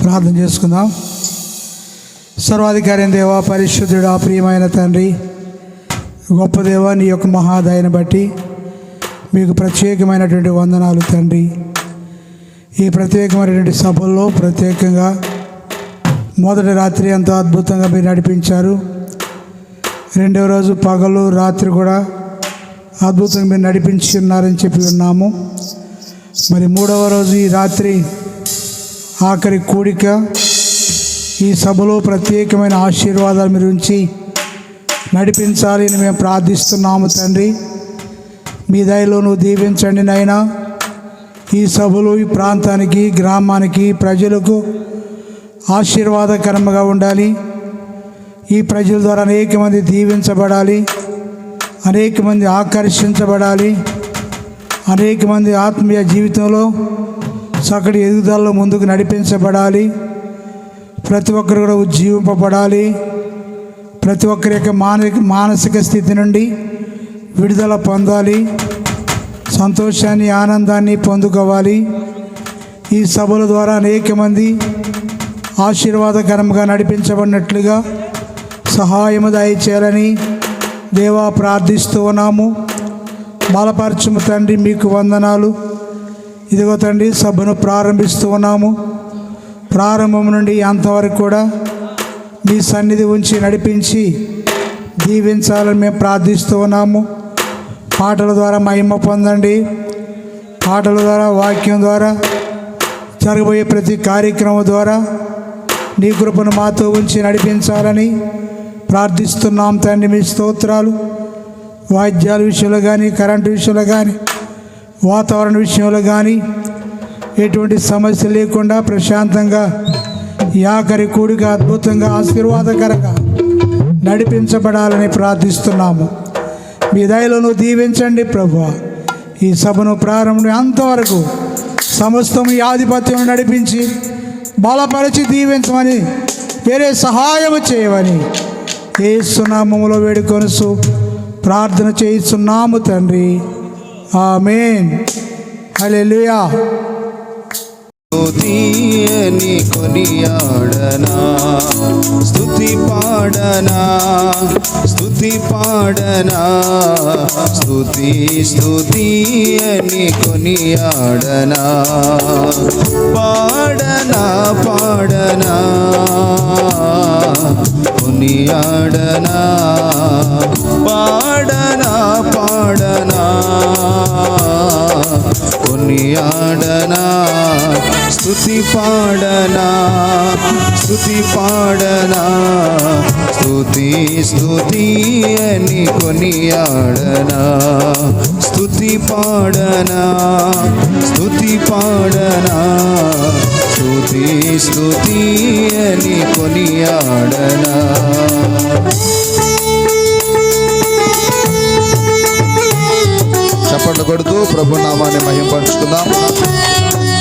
ప్రార్థన చేసుకుందాం. సర్వాధికారి దేవ, పరిశుద్ధుడా, ప్రియమైన తండ్రి, గొప్ప దేవ, నీ యొక్క మహాదయను బట్టి మీకు ప్రత్యేకమైనటువంటి వందనాలు తండ్రి. ఈ ప్రత్యేకమైనటువంటి సభల్లో ప్రత్యేకంగా మొదటి రాత్రి అంత అద్భుతంగా మీరు నడిపించారు. రెండవ రోజు పగలు రాత్రి కూడా అద్భుతంగా మీరు నడిపించి ఉన్నారని చెప్పి ఉన్నాము. మరి మూడవ రోజు ఈ రాత్రి ఆఖరి కూడిక, ఈ సభలో ప్రత్యేకమైన ఆశీర్వాదాలు మీరు ఉంచి నడిపించాలి అని మేము ప్రార్థిస్తున్నాము తండ్రి. మీ దయలో నువ్వు దీవించండి నాయనా. ఈ సభలు ఈ ప్రాంతానికి, గ్రామానికి, ప్రజలకు ఆశీర్వాదకరంగా ఉండాలి. ఈ ప్రజల ద్వారా అనేక మంది దీవించబడాలి, అనేక మంది ఆకర్షించబడాలి, అనేక మంది ఆత్మీయ జీవితంలో చక్కటి ఎదుగుదలలో ముందుకు నడిపించబడాలి. ప్రతి ఒక్కరు కూడా ఉజ్జీవింపబడాలి. ప్రతి ఒక్కరి యొక్క మానసిక స్థితి నుండి విడుదల పొందాలి, సంతోషాన్ని, ఆనందాన్ని పొందుకోవాలి. ఈ సభల ద్వారా అనేక మంది ఆశీర్వాదకరంగా నడిపించబడినట్లుగా సహాయము దయచేయాలని దేవా ప్రార్థిస్తూ ఉన్నాము. బలపరచుము తండ్రి, మీకు వందనాలు. ఇదిగో తండ్రి, సభను ప్రారంభిస్తూ ఉన్నాము. ప్రారంభం నుండి అంతవరకు కూడా మీ సన్నిధి ఉంచి నడిపించి దీవించాలని మేము ప్రార్థిస్తూ ఉన్నాము. పాటల ద్వారా మహిమ పొందండి. పాటల ద్వారా, వాక్యం ద్వారా, జరగబోయే ప్రతి కార్యక్రమం ద్వారా నీ కృపను మాతో ఉంచి నడిపించాలని ప్రార్థిస్తున్నాం తండ్రి. మీ స్తోత్రాలు. వాయిద్యాల విషయంలో కానీ, కరెంటు విషయంలో కానీ, వాతావరణ విషయంలో కానీ ఎటువంటి సమస్య లేకుండా ప్రశాంతంగా ఈ ఆఖరి కూడిక అద్భుతంగా, ఆశీర్వాదకరంగా నడిపించబడాలని ప్రార్థిస్తున్నాము. మీ దయలో నువ్వు దీవించండి ప్రభువా. ఈ సభను ప్రారంభం అంతవరకు సమస్తం ఈ ఆధిపత్యం నడిపించి బలపరిచి దీవించమని, వేరే సహాయము చేయమని యేసు నామములో వేడుకొనుచు ప్రార్థన చేయిస్తున్నాము తండ్రి. ఆమేన్. హల్లెలూయా. స్తుతియని కొనియాడనా, స్తుతి పాడనా, స్తుతి పాడనా, స్తుతి స్తుతియని కొనియాడనా, పాడనా పాడనా కొనియాడనా, పాడనా పాడనా కొనియాడనా, స్తుతి పాడనా, స్తుతి పాడనా, స్తుతి స్తుతి అని కొనియాడనా, స్తుతి పాడనా, స్తుతి పాడనా, స్తుతి స్తుతి అని కొనియాడనా. చప్పట్లు కొడుతూ ప్రభు నామాన్ని మహింపరుచుకుందాం.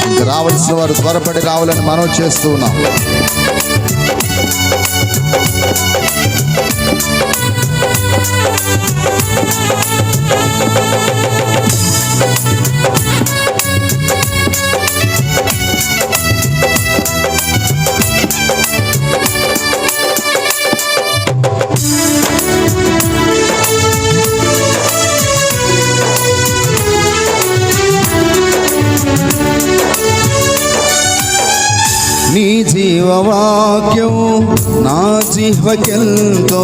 ఇంకా రావాల్సిన వారు త్వరపడి రావాలని మనం చేస్తూ ఉన్నాం. నీ జీవవాక్యం నా జిహ్వకెంతో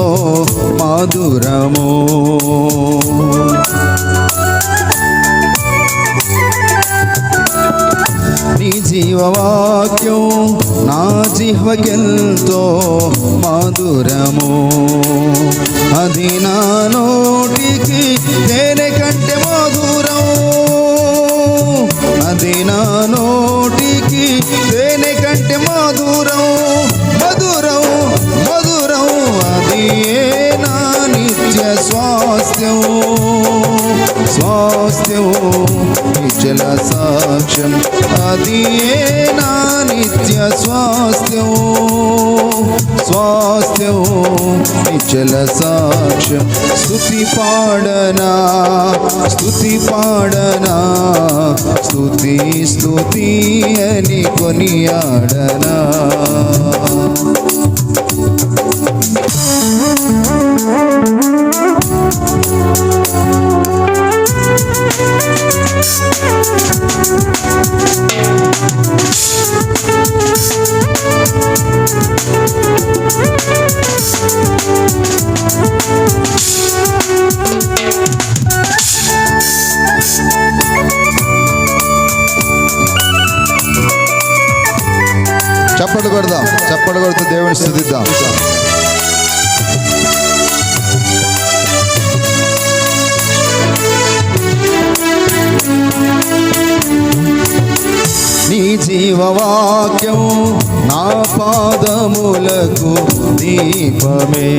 మధురమో, నీ జీవవాక్యం నా జిహ్వకెంతో మధురమో, అది నా నోటికి తేనె కంటే మధురం, అది నా నోటికి తేనె కంటే మధురం, మధురం మధురం, అది నా నిత్య స్వాస్థ్యం, స్వాస్థ్యం నిశ్చల సాక్ష్యం, అది నా నిత్య స్వాస్థ్యం, స్వాస్థ్యం స్వాస్థ్యం నిశ్చల సాక్ష్యం స్తుతి పాడనా స్తుతి పాడనా స్తుతి స్తుతి అని కొనియాడనా చప్పట్లు కొడదాం, చప్పట్లు కొడుతూ దేవుని స్తుతిద్దాం. నీ జీవవాక్యం నా పాదములకు దీపమే,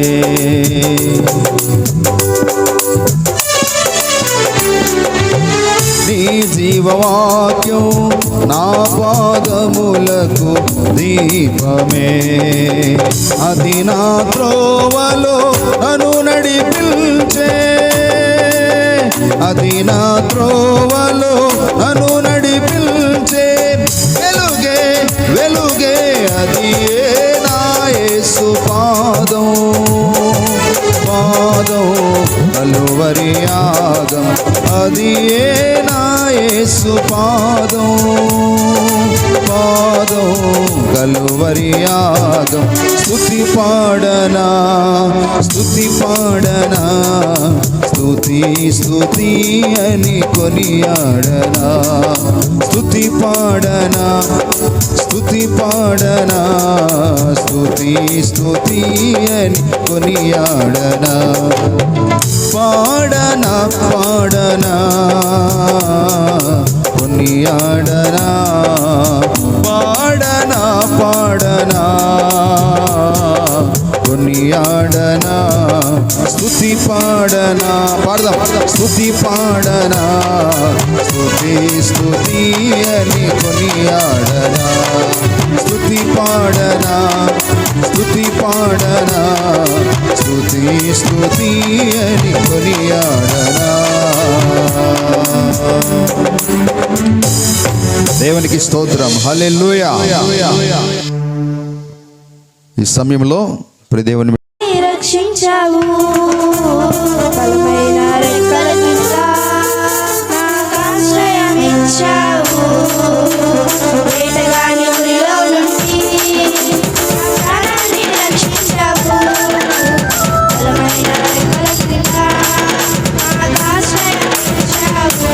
నీ జీవవాక్యం నా పాదములకు దీపమే, అది నా త్రోవలో నన్ను నడిపించే, అది నా త్రోవలో నన్ను నడిపించే, వెలుగే వెలుగే అది నా యేసు పాదం పాదం కలువరి యాగం, అది నా యేసు పాదం పాదం కలువరి యాగం. స్తుతి పాడనా స్తుతి పాడనా స్తుతి స్తుతి అని కొనియాడనా, స్తుతి పాడనా స్తుతి పాడనా స్తుతి స్తుతి అని కొనియాడనా, పాడనా పాడనా కొనియాడనా, పాడనా పాడనా కొనియాడనా, స్తుతి పాడనా పాడదాం, స్తుతి పాడనా స్తుతి స్తుతి అని కొనియాడనా, స్తుతి పాడనా స్తుతి పాడనా స్తుతి స్తుతి అని కొనియాడనా. దేవునికి స్తోత్రం, హల్లెలూయా. ఈ సమయంలో ప్రియ దేవుని రక్షించావు, బలమైన రెక్కల కింద నాకు ఆశ్రయం ఇచ్చావు, వేటగాని ఊరిలో నుండి నా ప్రాణాన్ని రక్షించావు, బలమైన రెక్కల కింద నాకు ఆశ్రయం ఇచ్చావు,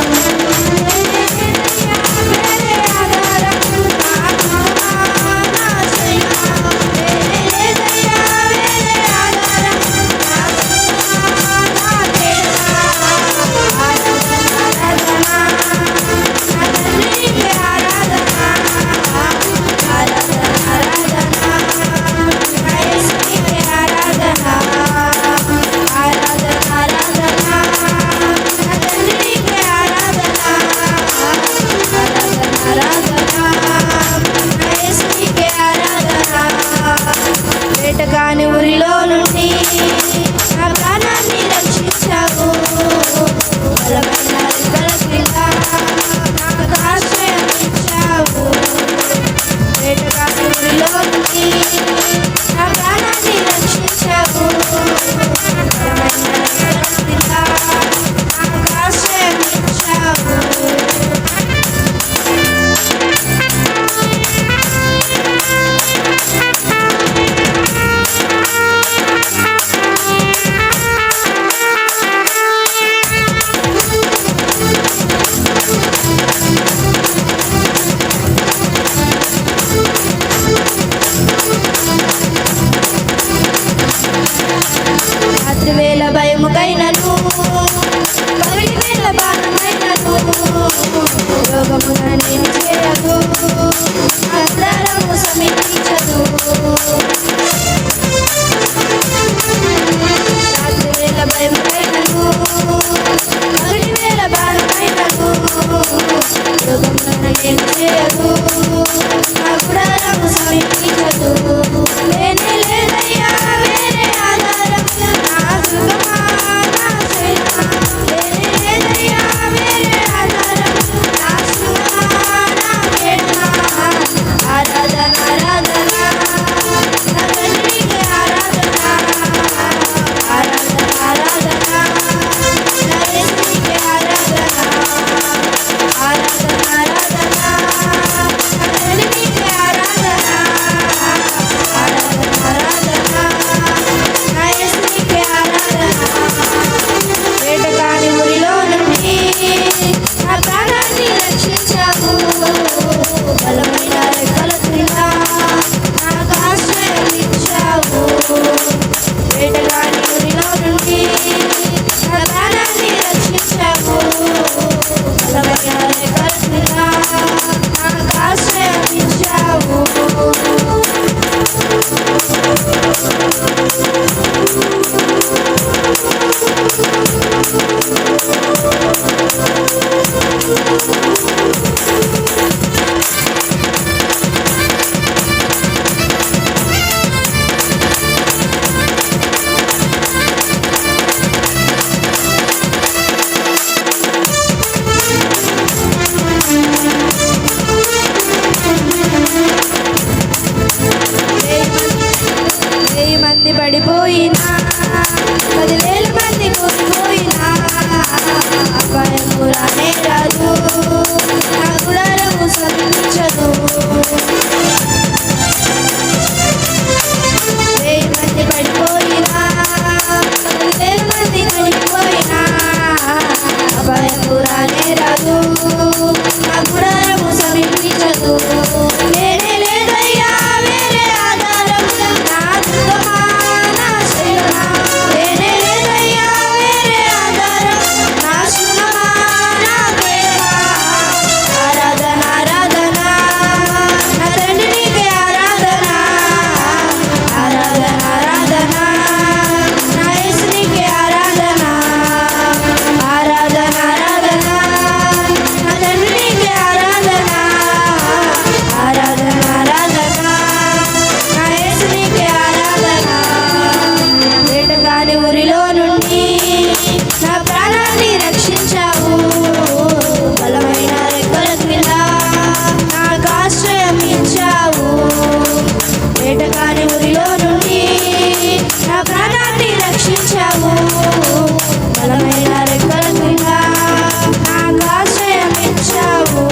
వేటగాని ఊరిలో నుండి నా ప్రాణాన్ని రక్షించావు, బలమైన రెక్కల కింద నాకు ఆశ్రయం ఇచ్చావు, వేటగాని ఊరిలో నుండి నా ప్రాణాన్ని రక్షించావు, బలమైన రెక్కల కింద నాకు ఆశ్రయం ఇచ్చావు. పడిపోయినా 10,000 మంది కూలిపోయినా అపాయము రానే రాదు, నా గుడారము సమీపించదు. 1000 మంది పడిపోయినా 10,000 మంది కూలిపోయినా అపాయము రానే రాదు, నా గుడారము సమీపించదు. వేరే లేదయ్యా వేరే ఆధారం, నా దుర్గమా నా శైలమా. వేరే లేదయ్యా వేరే ఆధారం, నా శృంగమా నా కేడమా. ఆరాధన ఆరాధన నా తండ్రి నీకే ఆరాధన, ఆరాధన ఆరాధన నా యేసు నీకే ఆరాధన, ఆరాధన ఆరాధన నా తండ్రి నీకే ఆరాధన, ఆరాధన ఆరాధన నా యేసు నీకే ఆరాధన. వేటగాని ఊరిలో నుండి నా ప్రాణాన్ని రక్షించావు, బలమైన రెక్కల క్రింద నాకు ఆశ్రయం ఇచ్చావు. వేటగాని ఊరిలో నుండి నా ప్రాణాన్ని రక్షించావు, బలమైన రెక్కల క్రింద నాకు ఆశ్రయం ఇచ్చావు.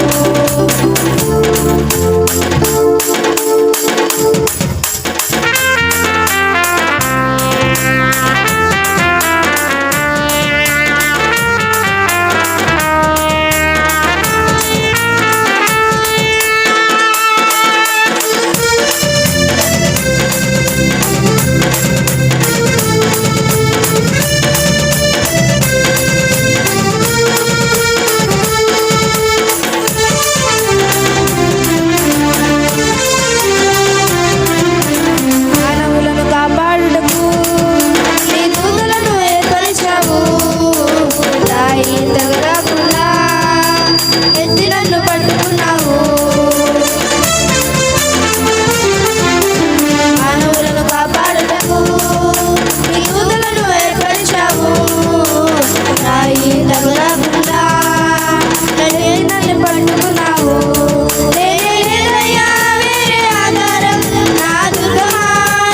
మానవులను కాపాడుటకు నీ దూతలను ఏర్పరిచావు, రాయి తగలకుండా ఎత్తి నన్ను పట్టుకున్నావు. మానవులను కాపాడుటకు నీ దూతలను ఏర్పరిచావు, రాయి తగలకుండా ఎత్తి నన్ను పట్టుకున్నావు. వేరే లేదయ్యా వేరే ఆధారం, నా దుర్గమా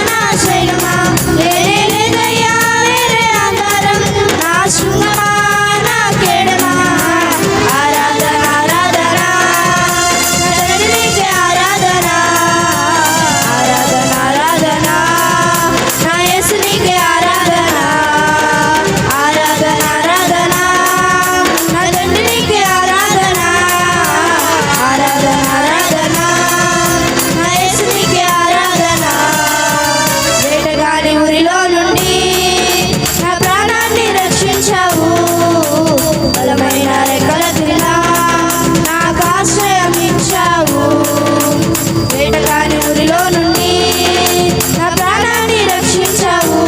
నా శైలమా. వేరే లేదయ్యా వేరే ఆధారం, నా శృంగమా నా కేడమా. ఆరాధన ఆరాధన నా తండ్రి నీకే ఆరాధన, ఆరాధన ఆరాధన నా యేసు నీకే ఆరాధన, ఆరాధన ఆరాధన నా తండ్రి నీకే ఆరాధన, ఆరాధన ఆరాధన నా యేసు నీకే ఆరాధన. వేటగాని ఊరిలో నుండి నా ప్రాణాన్ని రక్షించావు, బలమైన రెక్కల క్రింద నాకు ఆశ్రయం ఇచ్చావు. వేటగాని ఊరిలో నుండి నా ప్రాణాన్ని రక్షించావు,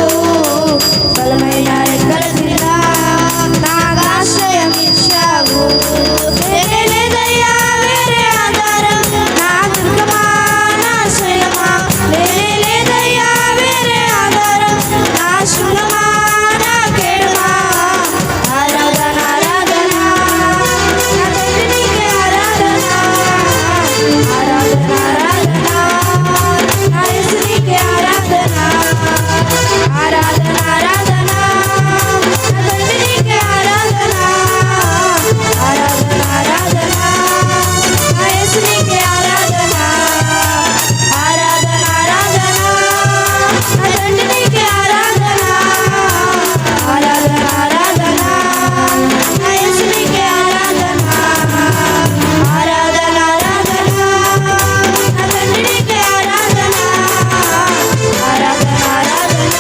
బలమైన రెక్కల క్రింద నాకు ఆశ్రయం ఇచ్చావు. వేరే లేదయ్యా వేరే ఆధారం, నా దుర్గమా నా శైలమా. వేరే లేదయ్యా వేరే ఆధారం, నా శృంగమా నా కేడమా. ఆరాధన ఆరాధన నా తండ్రి నీకే ఆరాధన, ఆరాధన ఆరాధన నా యేసు నీకే ఆరాధన, ఆరాధన ఆరాధన నా తండ్రి నీకే ఆరాధన, ఆరాధన ఆరాధన నా యేసు నీకే ఆరాధన, ఆరాధన ఆరాధన నా తండ్రి నీకే ఆరాధన, ఆరాధన ఆరాధన నా యేసు నీకే ఆరాధన, ఆరాధన ఆరాధన నా తండ్రి నీకే ఆరాధన, ఆరాధన ఆరాధన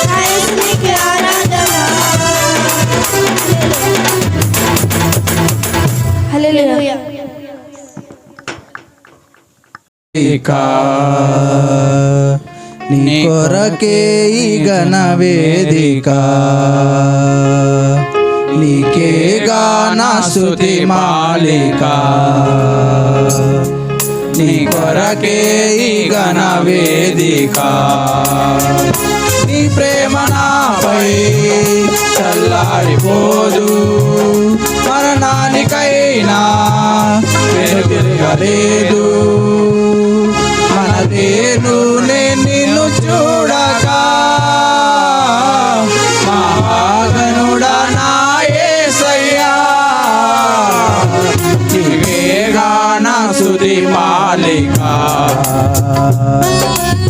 నా యేసు నీకే ఆరాధన. హల్లెలూయా. నీ కొరకే ఈ ఘన వేదిక, నీకేగా నా స్తుతి మాలిక. నీ కొరకే ఈ ఘన వేదిక, నీ ప్రేమ నాపై చల్లారిపోదు, మరణానికైనా వెనుతిరగలేదు. మనదేను నిన్ను చూడగా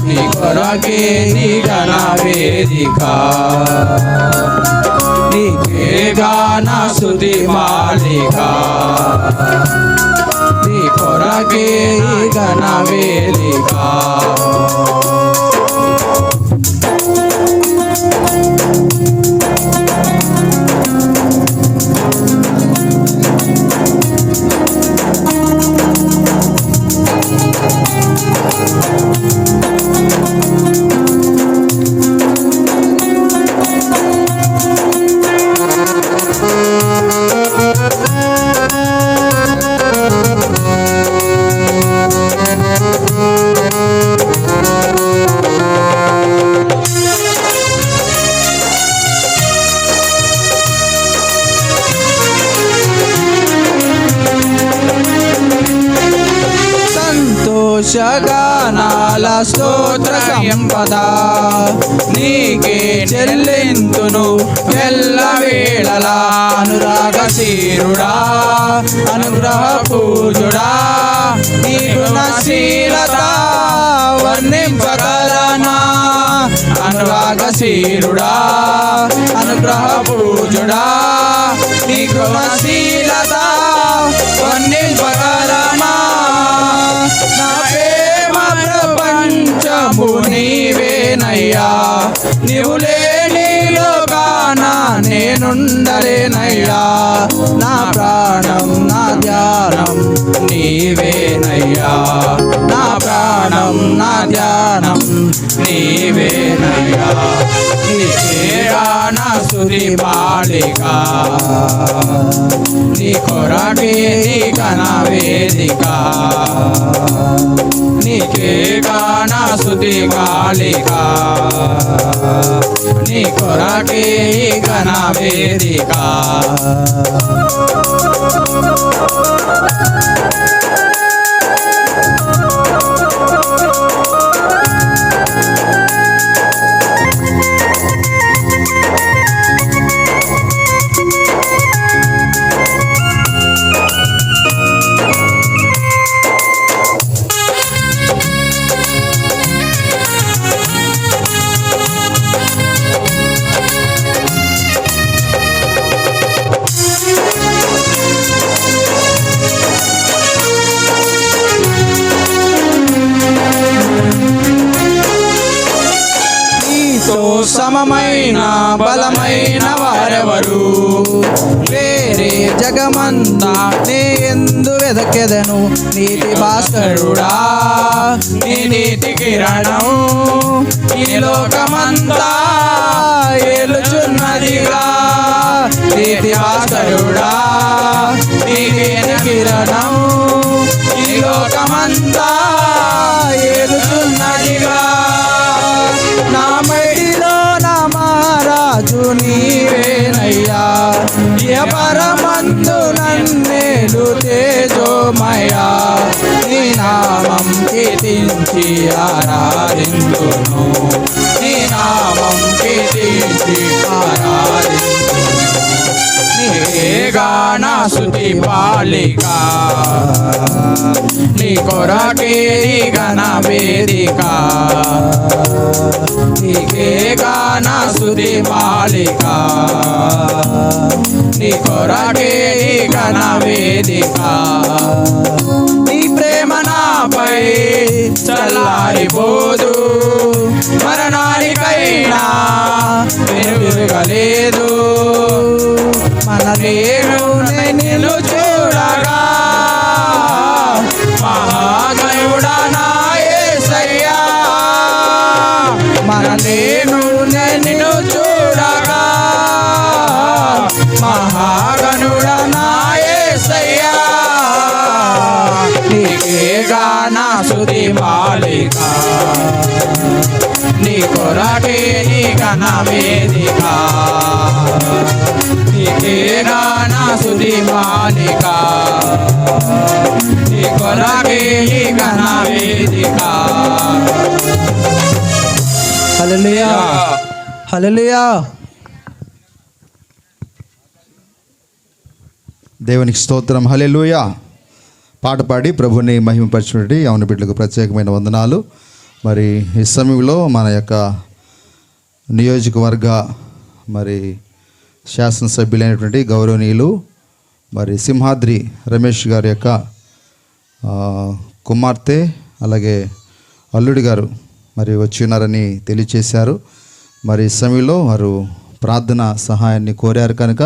నీ కొరకే నీ ఘన వేదిక నీకే గాన స్తుతి మాలిక నీ కొరకే ఈ ఘన వేదిక సంతోషగానాల స్తోత్ర సంపద నీకే చెల్లింతును ఎల్లవేళలా అనురాగశీరుడా అనుగ్రహ పూజుడా నీ గుణశీలత వర్ణింపగలనా అనురాగశీరుడా అనుగ్రహ పూజుడా నీ గుణశీలత వర్ణింపగలనా నా ప్రేమ ప్రపంచము నీవేనయ్యా నీవు లేని లోకాన నేనుండలేనయ్యా నా ప్రాణం నా ధ్యానం నీవేనయ్యా నా ప్రాణం నా ధ్యానం నీవేనయ్యా నీకేగా నా స్తుతి మాలిక నీ కొరకే నీ ఘన వేదిక నీకేగా నా స్తుతి మాలిక నీ కొరకే ఈ ఘన వేదిక సమమైన బలమైన వారెవరు వేరే జగమంతా నే ఎందు వెదకెదను నీతి భాస్కరుడా నీ నీతి కిరణం ఈ లోకమంతా ఏలుచున్నదిగా నీతి భాస్కరుడా నీ నీతి కిరణం ఈ లోకమంతా ఏలుచున్నదిగా నా మైడిలో నా మహారాజు నీవేనయ్యా ఏ పరమందు నన్నేలు తేజోమయ్యా నీ నామం కీర్తించి ఆరాధింతును నీ నామం కీర్తించి ఆరాధింతును నీకేగా నా స్తుతి మాలిక నీ కొరకే ఈ ఘన వేదిక నీకేగా నా స్తుతి మాలిక నీ కొరకే ఈ ఘన వేదిక నీ ప్రేమ నాపై చల్లారిపోదు మరణానికైనా వెనువిరగలేదు మన నేను నిన్ను చూడగా మహాగణుడా నా యేసయ్యా మన నేను నిన్ను చూడగా మహాగణుడా నా యేసయ్యా నీకేగా నా స్తుతి మాలిక నీ కొరకే నీ ఘన వేదిక నీకేగా నా స్తుతి మాలిక నీ కొరకే నీ ఘన వేదిక హల్లెలూయా హల్లెలూయా దేవునికి స్తోత్రం హల్లెలూయా పాట పాడి ప్రభుని మహిమపరిచినటువంటి యవన బిడ్డలకు ప్రత్యేకమైన వందనాలు. మరి ఈ సమయంలో మన యొక్క నియోజకవర్గ మరి శాసనసభ్యులైనటువంటి గౌరవనీయులు మరి సింహాద్రి రమేష్ గారి యొక్క కుమార్తె అలాగే అల్లుడి గారు మరి వచ్చి ఉన్నారని తెలియచేశారు. మరి ఈ సమయంలో వారు ప్రార్థన సహాయాన్ని కోరారు కనుక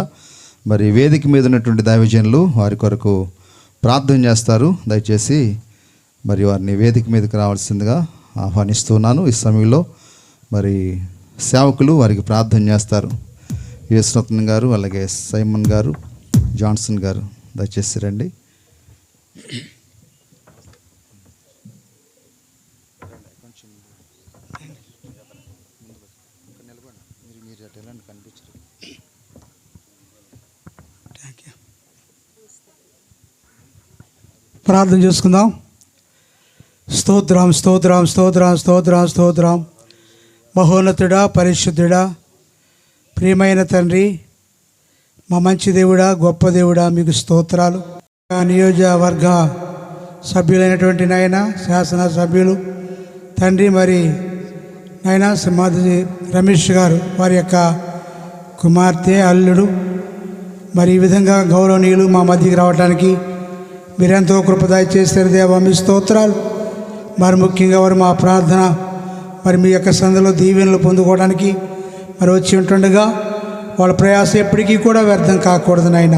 మరి వేదిక మీద ఉన్నటువంటి దైవజనులు వారి కొరకు ప్రార్థన చేస్తారు. దయచేసి మరి వారిని వేదిక మీదకి రావాల్సిందిగా ఆహ్వానిస్తున్నాను. ఈ సమయంలో మరి సేవకులు వారికి ప్రార్థన చేస్తారు. యేసురత్నం గారు అలాగే సైమన్ గారు, జాన్సన్ గారు దయచేసి రండి. ప్రార్థన చేసుకుందాం. స్తోత్రం స్తోత్రం స్తోత్రం స్తోత్రం స్తోత్రం. మహోన్నతుడా, పరిశుద్ధుడా, ప్రియమైన తండ్రి, మా మంచి దేవుడా, గొప్ప దేవుడా, మీకు స్తోత్రాలు. నియోజకవర్గ సభ్యులైనటువంటి నాయన శాసన సభ్యులు తండ్రి, మరి నాయన సింహాద్రి రమేష్ గారు వారి యొక్క కుమార్తె అల్లుడు మరి ఈ విధంగా గౌరవనీయులు మా మధ్యకి రావడానికి మీరెంతో కృపదాయి చేశారు దేవా, మీ స్తోత్రాలు. మరి ముఖ్యంగా వారు మా ప్రార్థన మరి మీ యొక్క సందులో దీవెనలు పొందుకోవడానికి మరి వచ్చి ఉంటుండగా వాళ్ళ ప్రయాసం ఎప్పటికీ కూడా వ్యర్థం కాకూడదు నాయన.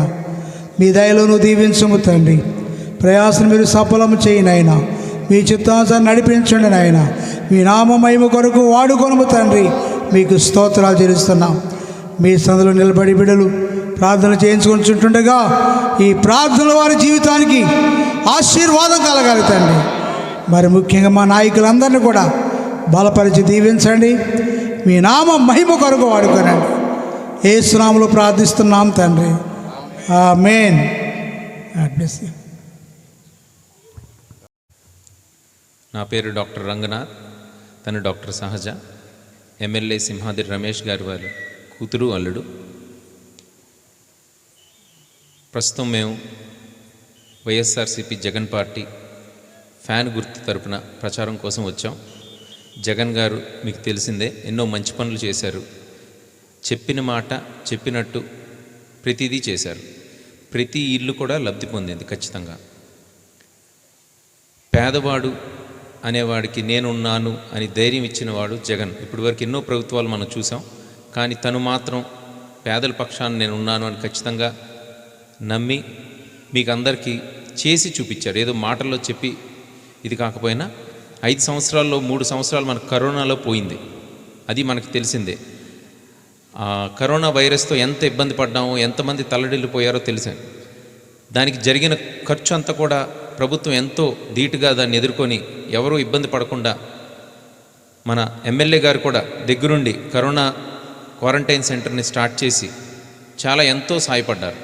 మీ దయలో నువ్వు దీవించము తండ్రి. ప్రయాసం మీరు సఫలము చేయి నాయన. మీ చిత్తానుసారం నడిపించండి నాయన. మీ నామ మహిమ కొరకు వాడుకొనుము తండ్రి. మీకు స్తోత్రాలు చెల్లిస్తున్నాం. మీ సందులో నిలబడి బిడ్డలు ప్రార్థన చేయించుకుంటుండగా ఈ ప్రార్థనల వారి జీవితానికి ఆశీర్వాదం కలగాలి తండ్రి. మరి ముఖ్యంగా మా నాయకులందరినీ కూడా బలపరిచి దీవించండి. మీ నామ మహిమ కొరకు వాడుకోనండి. యేసు నామములో ప్రార్థిస్తున్నాం తండ్రి. ఆమేన్. God bless you. నా పేరు డాక్టర్ రంగనాథ్, తను డాక్టర్ సహజ, ఎమ్మెల్యే సింహాద్రి రమేష్ గారి వారి కూతురు అల్లుడు. ప్రస్తుతం మేము వైఎస్ఆర్సీపీ జగన్ పార్టీ ఫ్యాన్ గుర్తు తరపున ప్రచారం కోసం వచ్చాం. జగన్ గారు మీకు తెలిసిందే, ఎన్నో మంచి పనులు చేశారు. చెప్పిన మాట చెప్పినట్టు ప్రతిదీ చేశారు. ప్రతి ఇల్లు కూడా లబ్ధి పొందింది ఖచ్చితంగా. పేదవాడు అనేవాడికి నేనున్నాను అని ధైర్యం ఇచ్చినవాడు జగన్. ఇప్పటివరకు ఎన్నో ప్రభుత్వాలు మనం చూసాం, కానీ తను మాత్రం పేదల పక్షాన్ని నేనున్నాను అని ఖచ్చితంగా నమ్మి మీకు అందరికీ చేసి చూపించారు. ఏదో మాటల్లో చెప్పి ఇది కాకపోయినా 5 సంవత్సరాల్లో 3 సంవత్సరాలు మనకు కరోనాలో పోయింది, అది మనకు తెలిసిందే. కరోనా వైరస్తో ఎంత ఇబ్బంది పడ్డామో, ఎంతమంది తల్లడిల్లిపోయారో తెలిసాను. దానికి జరిగిన ఖర్చు అంతా కూడా ప్రభుత్వం ఎంతో ధీటుగా దాన్ని ఎదుర్కొని ఎవరూ ఇబ్బంది పడకుండా మన ఎమ్మెల్యే గారు కూడా దగ్గరుండి కరోనా క్వారంటైన్ సెంటర్ని స్టార్ట్ చేసి చాలా ఎంతో సాయపడ్డారు.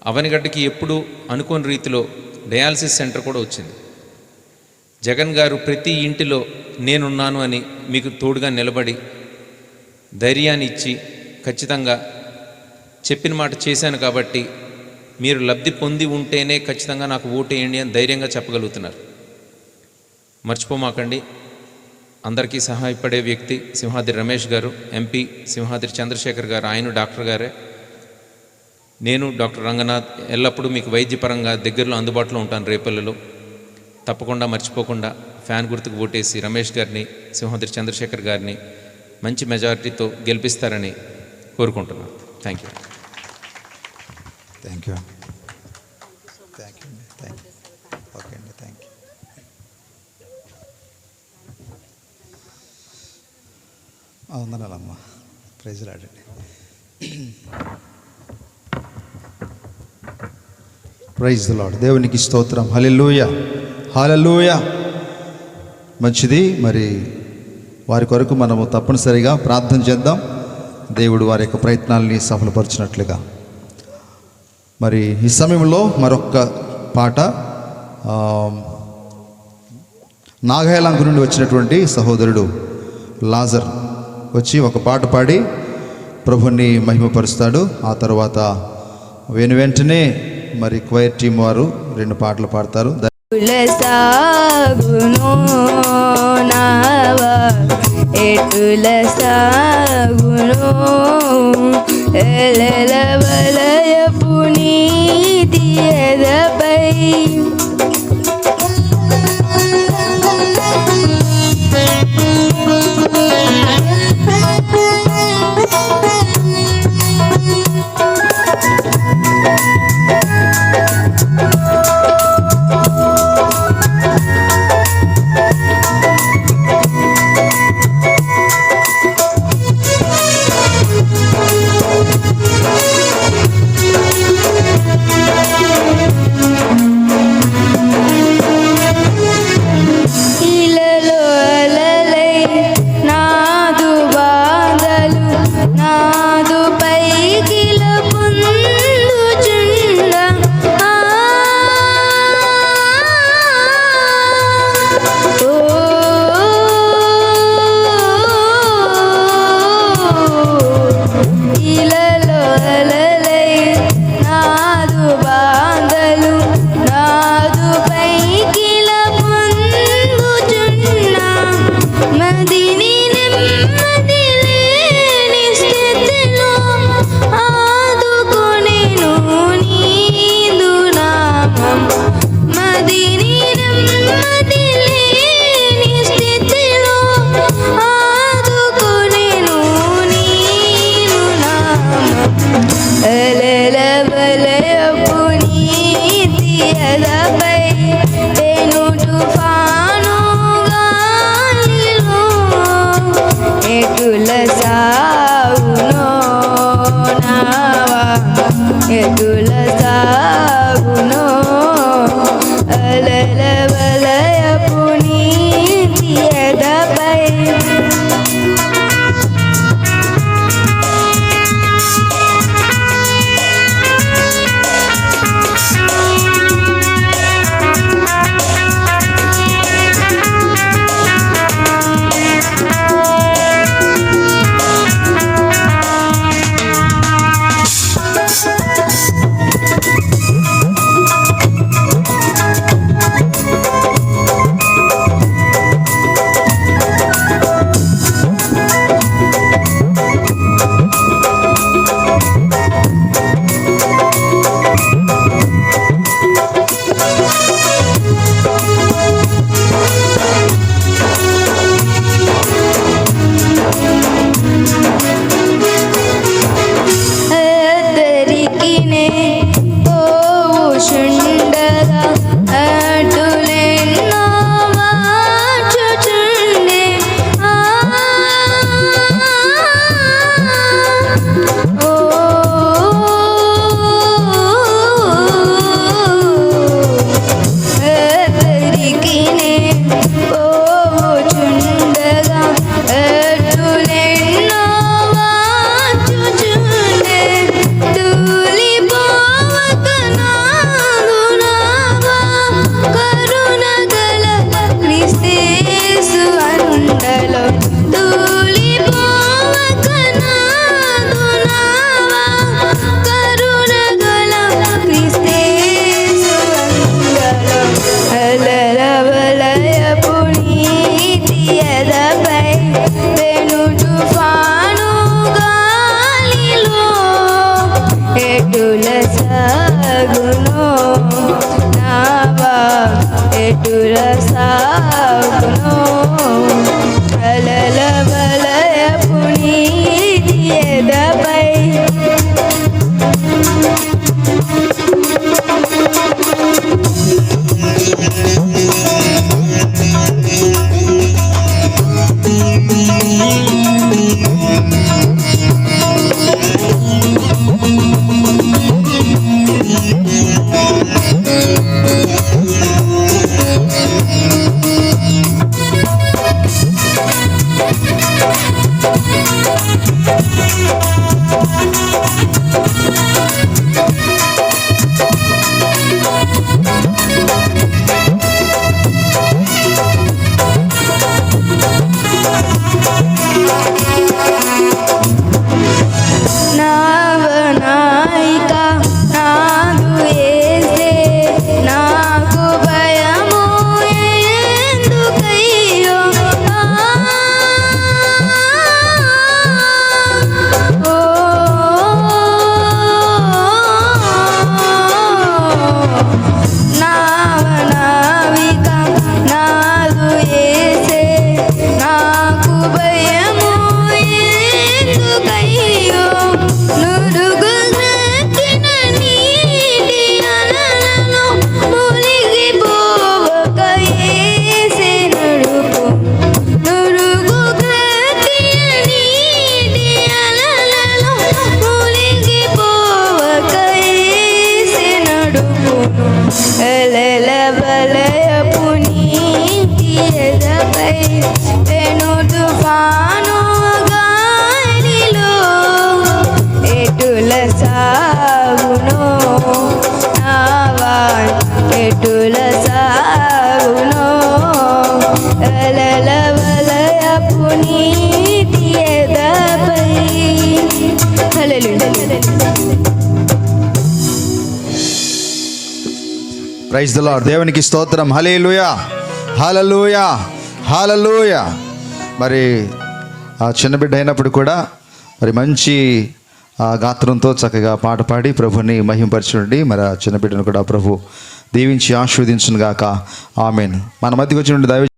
అవనిగడ్డకి ఎప్పుడు అనుకోని రీతిలో డయాలసిస్ సెంటర్ కూడా వచ్చింది. జగన్ గారు ప్రతి ఇంటిలో నేనున్నాను అని మీకు తోడుగా నిలబడి ధైర్యాన్ని ఇచ్చి ఖచ్చితంగా చెప్పిన మాట చేశాను కాబట్టి మీరు లబ్ధి పొంది ఉంటేనే ఖచ్చితంగా నాకు ఓటేయండి అని ధైర్యంగా చెప్పగలుగుతున్నారు. మర్చిపోమాకండి, అందరికీ సహాయపడే వ్యక్తి సింహాద్రి రమేష్ గారు, ఎంపీ సింహాద్రి చంద్రశేఖర్ గారు, ఆయన డాక్టర్ గారే. నేను డాక్టర్ రంగనాథ్ ఎల్లప్పుడూ మీకు వైద్యపరంగా దగ్గరలో అందుబాటులో ఉంటాను. రేపల్లిలో తప్పకుండా మర్చిపోకుండా ఫ్యాన్ గుర్తుకు ఓటేసి రమేష్ గారిని, సింహాద్రి చంద్రశేఖర్ గారిని మంచి మెజారిటీతో గెలిపిస్తారని కోరుకుంటున్నాను. Thank you. Thank you. Thank you. Thank you. Okay అండి, థ్యాంక్ యూ. వందనాలమ్మా. Praise lord. Praise the lord. దేవునికి స్తోత్రం. హల్లెలూయా, హల్లెలూయా. మంచిది. మరి వారి కొరకు మనము తప్పనిసరిగా ప్రార్థన చేద్దాం, దేవుడు వారి యొక్క ప్రయత్నాలని సఫలపరిచినట్లుగా. మరి ఈ సమయంలో మరొక పాట నాగాలాంగ్ నుండి వచ్చినటువంటి సహోదరుడు లాజర్ వచ్చి ఒక పాట పాడి ప్రభుని మహిమపరుస్తాడు. ఆ తర్వాత వెంటనే మరి క్వైర్ టీం వారు 2 పాటలు పాడతారు. సాగును నావా ఎటుల సాగును ఎలల వలయపు నీతి ఎదపై ఎను తుఫాను గాలిలో ఎటుల సాగును నావా ఎటుల సాగును అలల వలయపు నీటి ఎదపై హల్లెలూయా. Praise the lord. దేవునికి స్తోత్రం. హల్లెలూయా, హల్లెలూయా, హల్లెలూయా. మరి ఆ చిన్న బిడ్డ అయినప్పుడు కూడా మరి మంచి గాత్రంతో చక్కగా పాట పాడి ప్రభుని మహింపరచుండి. మరి ఆ చిన్న బిడ్డను కూడా ప్రభు దీవించి ఆశీర్వదించును గాక. ఆమేన్. మన మధ్యకి వచ్చిన దైవ